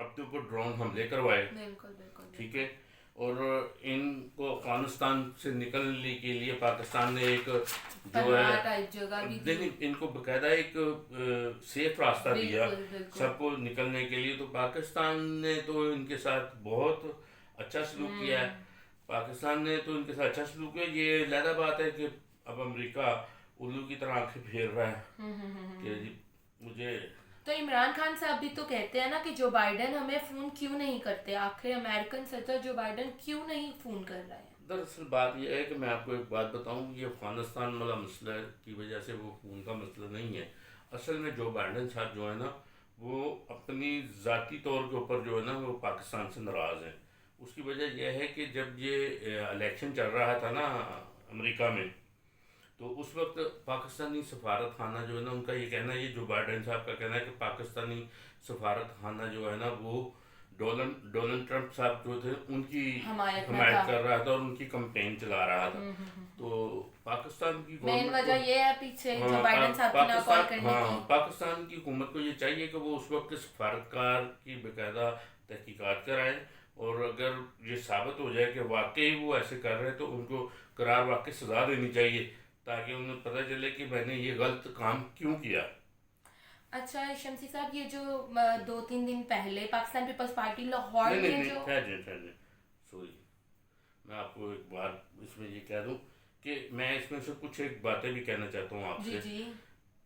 اپنے اوپر ڈرون حملے کروائے. بالکل بالکل. ٹھیک ہے. اور ان کو افغانستان سے نکلنے کے لیے پاکستان نے ایک جو ہے ان کو باقاعدہ ایک سیف راستہ دیا سب کو نکلنے کے لیے. تو پاکستان نے تو ان کے ساتھ بہت اچھا سلوک کیا ہے. پاکستان نے تو ان کے ساتھ اچھا سلوک کیا. یہ علیحدہ بات ہے کہ اب امریکہ الو کی طرح آنکھیں پھیر رہا ہے کہ جی مجھے. تو عمران خان صاحب بھی تو کہتے ہیں نا کہ جو بائیڈن ہمیں فون کیوں نہیں کرتے, آخر امریکن صدر جو بائیڈن کیوں نہیں فون کر رہے ہیں. دراصل بات یہ ہے کہ میں آپ کو ایک بات بتاؤں, یہ افغانستان والا مسئلہ کی وجہ سے وہ فون کا مسئلہ نہیں ہے. اصل میں جو بائیڈن صاحب جو ہے نا وہ اپنی ذاتی طور کے اوپر جو ہے نا وہ پاکستان سے ناراض ہیں. اس کی وجہ یہ ہے کہ جب یہ الیکشن چل رہا تھا نا امریکہ میں, تو اس وقت پاکستانی سفارت خانہ جو ہے نا ان کا یہ کہنا ہے, یہ جو بائیڈن صاحب کا کہنا ہے کہ پاکستانی سفارت خانہ جو ہے نا وہ ڈونلڈ ٹرمپ صاحب جو تھے ان کی حمایت کر رہا تھا اور ان کی کمپین چلا رہا تھا. تو پاکستان کی مین وجہ یہ ہے پیچھے جو بائیڈن صاحب کی ناکال کرنے کی. پاکستان کی حکومت کو یہ چاہیے کہ وہ اس وقت کے سفارتکار کی باقاعدہ تحقیقات کرائیں, اور اگر یہ ثابت ہو جائے کہ واقعی وہ ایسے کر رہے ہیں تو ان کو قرار واقعی سزا دینی چاہیے تاکہ انہیں پتہ چلے کہ میں نے یہ غلط کام کیوں کیا. اچھا شمسی صاحب, یہ جو 2-3 دن پہلے پاکستان پیپلز پارٹی لاہور میں جو سوری میں آپ کو ایک بات اس میں یہ کہہ دوں کہ میں اس میں سے کچھ ایک باتیں بھی کہنا چاہتا ہوں آپ سے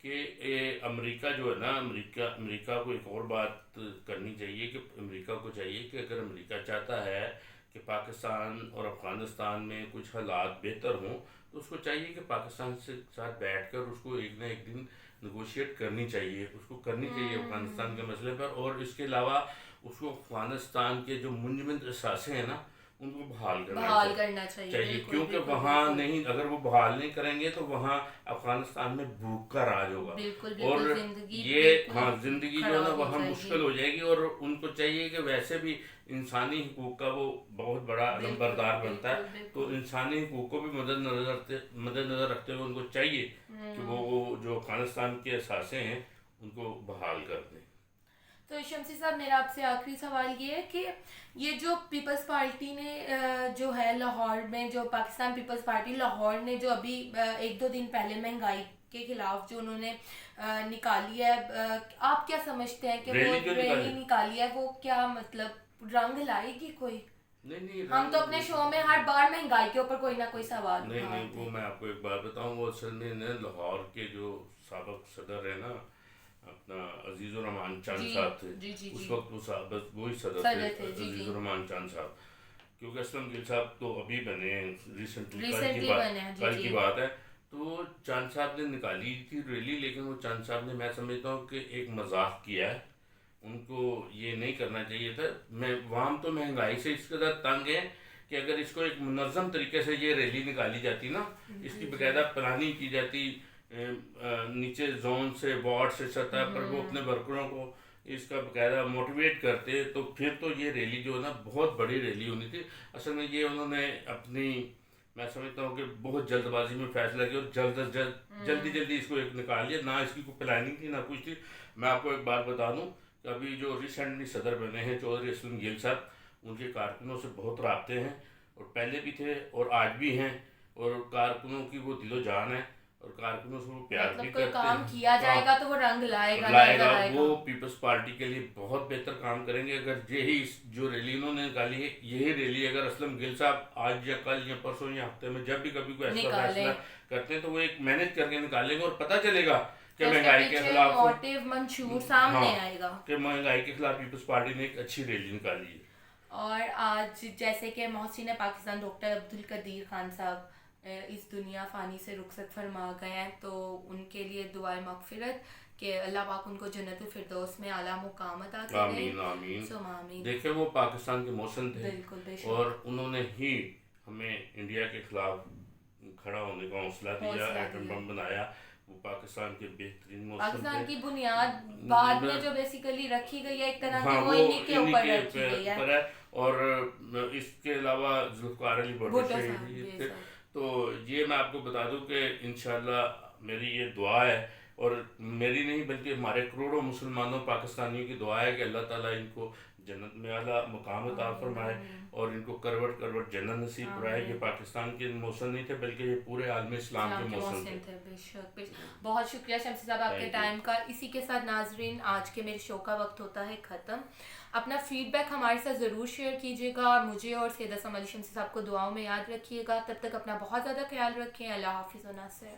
کہ امریکہ جو ہے نا امریکہ کو ایک اور بات کرنی چاہیے کہ امریکہ کو چاہیے کہ اگر امریکہ چاہتا ہے کہ پاکستان اور افغانستان میں کچھ حالات بہتر ہوں تو اس کو چاہیے کہ پاکستان سے ساتھ بیٹھ کر اس کو ایک نہ ایک دن نیگوشیٹ کرنی چاہیے, اس کو کرنی چاہیے افغانستان کے مسئلے پر. اور اس کے علاوہ اس کو افغانستان کے جو منجمد اثاثے ہیں نا ان کو بحال کرنا چاہیے, کیونکہ وہاں نہیں, اگر وہ بحال نہیں کریں گے تو وہاں افغانستان میں بھوک کا راج ہوگا اور یہ زندگی جو ہے نا وہاں مشکل ہو جائے گی. اور ان کو چاہیے کہ ویسے بھی انسانی حقوق کا وہ بہت بڑا علمبردار بنتا ہے, تو انسانی حقوق کو بھی مد نظر رکھتے ہوئے ان کو چاہیے کہ وہ جو افغانستان کے اثاثے ہیں ان کو بحال کر دیں. تو شمسی صاحب میرا آپ سے آخری سوال یہ ہے کہ یہ جو پیپلز پارٹی نے جو ہے لاہور میں, جو پاکستان پیپلز پارٹی لاہور نے جو ابھی 1-2 دن پہلے مہنگائی کے خلاف جو انہوں نے نکالی ہے, آپ کیا سمجھتے ہیں کہ وہ ریلی نکالی ہے وہ کیا مطلب رنگ لائے گی کوئی؟ ہم تو اپنے شو میں ہر بار مہنگائی کے اوپر کوئی نہ کوئی سوال نہیں وہ میں آپ کو ایک بات بتاؤں, وہ اصل میں لاہور کے جو سابق صدر ہے نا اپنا عزیز الرحمان چاند صاحب تھے, اس وقت وہ وہی صدر تھے عزیز الرحمان چاند صاحب, کیونکہ اسلم گل صاحب تو ابھی بنے ہیں ریسنٹلی, کل کی بات ہے. تو چاند صاحب نے نکالی تھی ریلی, لیکن وہ چاند صاحب نے میں سمجھتا ہوں کہ ایک مذاق کیا ہے, ان کو یہ نہیں کرنا چاہیے تھا. وہاں تو مہنگائی سے اس قدر تنگ ہے کہ اگر اس کو ایک منظم طریقے سے یہ ریلی نکالی جاتی نا, اس کی باقاعدہ پلاننگ کی جاتی نیچے زون سے وارڈ سے سطح پر, وہ اپنے ورکروں کو اس کا باقاعدہ موٹیویٹ کرتے, تو پھر تو یہ ریلی جو ہے نا بہت بڑی ریلی ہونی تھی. اصل میں یہ انہوں نے اپنی, میں سمجھتا ہوں کہ بہت جلد بازی میں فیصلہ کیا اور جلدی اس کو ایک نکال لیا, نہ اس کی کوئی پلاننگ تھی نہ کچھ تھی. میں آپ کو ایک بات بتا دوں کہ ابھی جو ریسنٹلی صدر بنے ہیں چودھری اسلم گل صاحب, ان کے کارکنوں سے بہت رابطے ہیں اور پہلے بھی تھے اور آج بھی ہیں, اور کارکنوں کی وہ دل و جان ہے اور کارکنوں سے وہ پیار بھی کرتے ہیں. کام کیا جائے گا تو وہ رنگ لائے گا. وہ پیپلز پارٹی کے لیے بہت بہتر کام کریں گے. اگر یہی جو ریلی انہوں نے نکالی ہے, یہی ریلی اگر اسلم گل صاحب آج یا کل یا پرسوں یا ہفتے میں جب بھی کبھی کوئی ایسا فیصلہ کرتے ہیں تو وہ ایک مینج کر کے نکالیں گے اور پتہ چلے گا کہ مہنگائی کے خلاف موٹیو منشور سامنے آئے گا کہ مہنگائی کے خلاف پیپلز پارٹی نے ایک اچھی ریلی نکالی ہے. اور آج جیسے کہ محسن پاکستان ڈاکٹر عبدالقدیر خان صاحب اس دنیا فانی سے رخصت فرما گئے ہیں, تو ان کے لیے دعائے مغفرت کہ اللہ پاک ان کو جنت الفردوس میں اعلیٰ مقام عطا کرے. آمین آمین. دیکھیں وہ پاکستان کے محسن تھے اور انہوں نے ہی ہمیں انڈیا کے خلاف کھڑا ہونے کا حوصلہ دیا, ایٹم بم بنایا. وہ پاکستان کے بہترین محسن تھے. پاکستان کی بنیاد بعد میں جو بیسیکلی رکھی گئی ہے ایک طرح کی, وہ انہی کے اوپر رکھی گئی ہے. اور اس کے علاوہ ذوالفقار علی بھٹو شہید تھے. تو یہ میں آپ کو بتا دوں کہ انشاءاللہ میری یہ دعا ہے اور میری نہیں بلکہ ہمارے کروڑوں مسلمانوں پاکستانیوں کی دعا ہے کہ اللہ تعالیٰ ان کو جنت میں اعلیٰ مقام عطا فرمائے اور ان کو کروٹ کروٹ جنت نصیب فرمائے. یہ پاکستان کے موسم نہیں تھے بلکہ یہ پورے عالم اسلام کے موسم تھے. بے شک بہت شکریہ شمسی صاحب آپ کے ٹائم کا. اسی کے ساتھ ناظرین آج کے میرے شو کا وقت ہوتا ہے ختم. اپنا فیڈ بیک ہمارے ساتھ ضرور شیئر کیجیے گا اور مجھے اور سید اسلم علی شمسی صاحب کو دعاؤں میں یاد رکھیے گا. تب تک اپنا بہت زیادہ خیال رکھیں. اللہ حافظ و ناصر.